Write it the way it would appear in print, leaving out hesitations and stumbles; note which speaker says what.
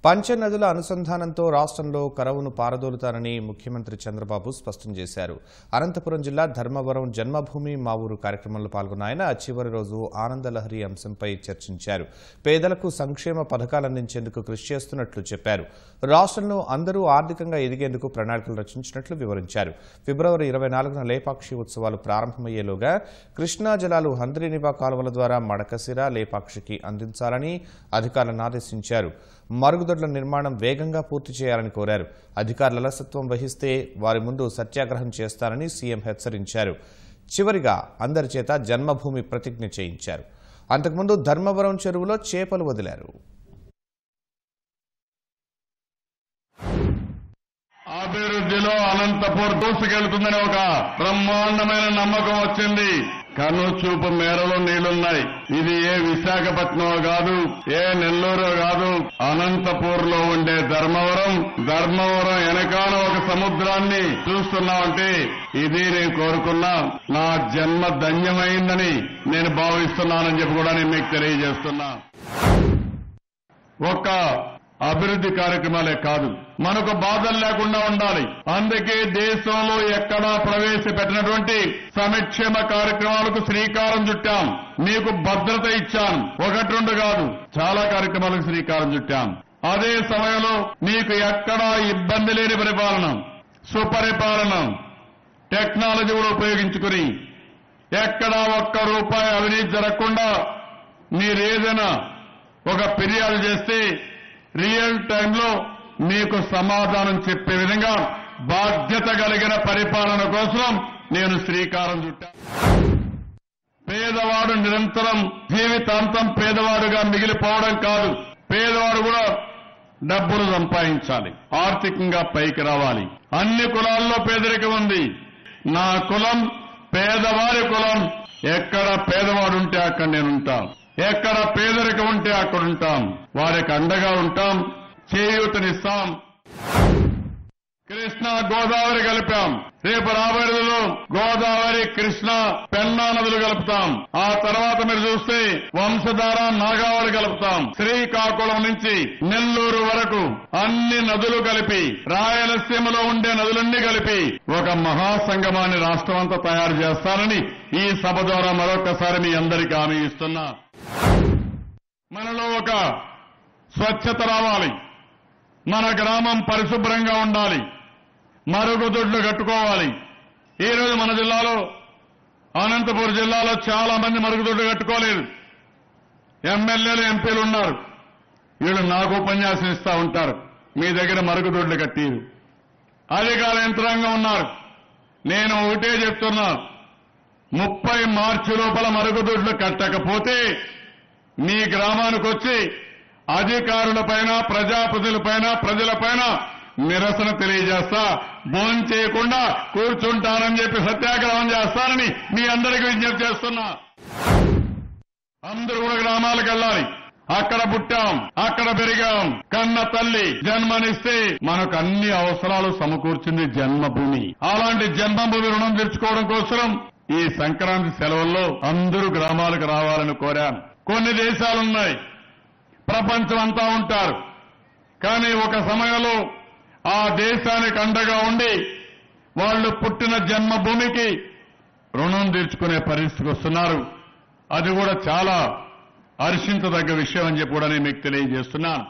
Speaker 1: పంచనదుల అనుసంధానంతో రాష్ట్రంలో కరవును పారదోలుతారని ముఖ్యమంత్రి చంద్రబాబు స్పష్టం చేశారు. అనంతపురం జిల్లా ధర్మవరం జన్మభూమి మా ఊరు కార్యక్రమంలో పాల్గొన్న ఆయన చివరి రోజు ఆనందలహరి అంశంపై చర్చించారు. పేదలకు సంక్షేమ పథకాలు అందించేందుకు కృషి చేస్తున్నట్లు చెప్పారు. రాష్ట్రంలో అందరూ ఆర్థికంగా ఎదిగేందుకు ప్రణాళికలు రచించినట్లు వివరించారు. ఫిబ్రవరి 24న లేపాక్షి ఉత్సవాలు ప్రారంభమయ్యేలోగా కృష్ణా జలాలు హంద్రీనివా కాలువల ద్వారా మడకశిర లేపాక్షికి అందించాలని అధికారులను ఆదేశించారు. మరుగుదొడ్ల నిర్మాణం వేగంగా పూర్తి చేయాలని కోరారు. అధికారులు అలసత్వం వహిస్తే వారి ముందు సత్యాగ్రహం చేస్తారని సీఎం హెచ్చరించారు. చివరిగా అందరి చేత జన్మభూమి ప్రతిజ్ఞ చేయించారు. అంతకుముందు ధర్మవరం చెరువులో చేపలు వదిలారు.
Speaker 2: అభివృద్ధిలో అనంతపూర్ దూసుకెళ్తుందని ఒక బ్రహ్మాండమైన నమ్మకం వచ్చింది. కనుచూపు మేరలో నీళ్లున్నాయి. ఇది ఏ విశాఖపట్నం కాదు, ఏ నెల్లూరు కాదు, అనంతపూర్ లో ఉండే ధర్మవరం వెనకాల ఒక సముద్రాన్ని చూస్తున్నామంటే ఇది నేను కోరుకున్నా నా జన్మ ధన్యమైందని నేను భావిస్తున్నానని చెప్పి కూడా నేను మీకు తెలియజేస్తున్నా. ఒక అభివృద్ధి కార్యక్రమాలే కాదు, మనకు బాధలు లేకుండా ఉండాలి. అందుకే దేశంలో ఎక్కడా ప్రవేశపెట్టినటువంటి సంక్షేమ కార్యక్రమాలకు శ్రీకారం చుట్టాం. మీకు భద్రత ఇచ్చాం. ఒకటి రెండు కాదు, చాలా కార్యక్రమాలకు శ్రీకారం చుట్టాం. అదే సమయంలో మీకు ఎక్కడా ఇబ్బంది లేని పరిపాలన, సుపరిపాలన, టెక్నాలజీ కూడా ఉపయోగించుకుని ఎక్కడా ఒక్క రూపాయి అవినీతి జరగకుండా మీరేదైనా ఒక ఫిర్యాదు చేస్తే రియల్ టైంలో మీకు సమాధానం చెప్పే విధంగా బాధ్యత కలిగిన పరిపాలన కోసం నేను శ్రీకారం చుట్టాను. పేదవాడు నిరంతరం జీవితాంతం పేదవాడుగా మిగిలిపోవడం కాదు, పేదవాడు కూడా డబ్బులు సంపాదించాలి, ఆర్థికంగా పైకి రావాలి. అన్ని కులాల్లో పేదరికం ఉంది. నా కులం పేదవారి కులం. ఎక్కడ పేదవాడు ఉంటే అక్కడ నేనుంటాను, ఎక్కడ పేదరికం ఉంటే అక్కడ ఉంటాం, వారికి అండగా ఉంటాం, చేయూతనిస్తాం. కృష్ణా గోదావరి కలిపాం. రేపు రాబోయే రోజుల్లో గోదావరి, కృష్ణా, పెన్నా నదులు కలుపుతాం. ఆ తర్వాత మీరు చూస్తే వంశధార, నాగావళి కలుపుతాం. శ్రీకాకుళం నుంచి నెల్లూరు వరకు అన్ని నదులు కలిపి, రాయలసీమలో ఉండే నదులన్నీ కలిపి ఒక మహాసంగమాన్ని రాష్ట్రం అంతా తయారు చేస్తానని ఈ సభ ద్వారా మరొకసారి మీ అందరికీ హామీ ఇస్తున్నా. మనలో ఒక స్వచ్ఛత రావాలి, మన గ్రామం పరిశుభ్రంగా ఉండాలి, మరుగుదొడ్లు కట్టుకోవాలి. ఈరోజు మన జిల్లాలో, అనంతపురం జిల్లాలో చాలా మంది మరుగుదొడ్లు కట్టుకోలేదు. ఎమ్మెల్యేలు, ఎంపీలు ఉన్నారు. వీళ్ళు నాకు ఉపన్యాసం ఇస్తా ఉంటారు, మీ దగ్గర మరుగుదొడ్లు కట్టిరు. అధికార యంత్రాంగం ఉన్నారు. నేను ఒకటే చెప్తున్నా, 30 మార్చి లోపల మరుగుదొడ్లు కట్టకపోతే మీ గ్రామానికి వచ్చి అధికారులపైన, ప్రజాప్రతినిధులపైన, ప్రజలపైన నిరసన తెలియజేస్తా. భోజనం చేయకుండా కూర్చుంటానని చెప్పి సత్యాగ్రహం చేస్తానని మీ అందరికీ విజ్ఞప్తి చేస్తున్నా. అందరూ కూడా గ్రామాలకు వెళ్ళాలి. అక్కడ పుట్టాం, అక్కడ పెరిగాం. కన్న తల్లి జన్మనిస్తే మనకు అన్ని అవసరాలు సమకూర్చింది జన్మభూమి. అలాంటి జన్మభూమి రుణం తీర్చుకోవడం కోసం ఈ సంక్రాంతి సెలవుల్లో అందరూ గ్రామాలకు రావాలని కోరాను. కొన్ని దేశాలున్నాయి, ప్రపంచం అంతా ఉంటారు. కానీ ఒక సమయంలో ఆ దేశానికి అండగా ఉండి వాళ్ళు పుట్టిన జన్మభూమికి రుణం తీర్చుకునే పరిస్థితికి వస్తున్నారు. అది కూడా చాలా హర్షించదగ్గ విషయం అని చెప్పి కూడా నేను మీకు తెలియజేస్తున్నాను.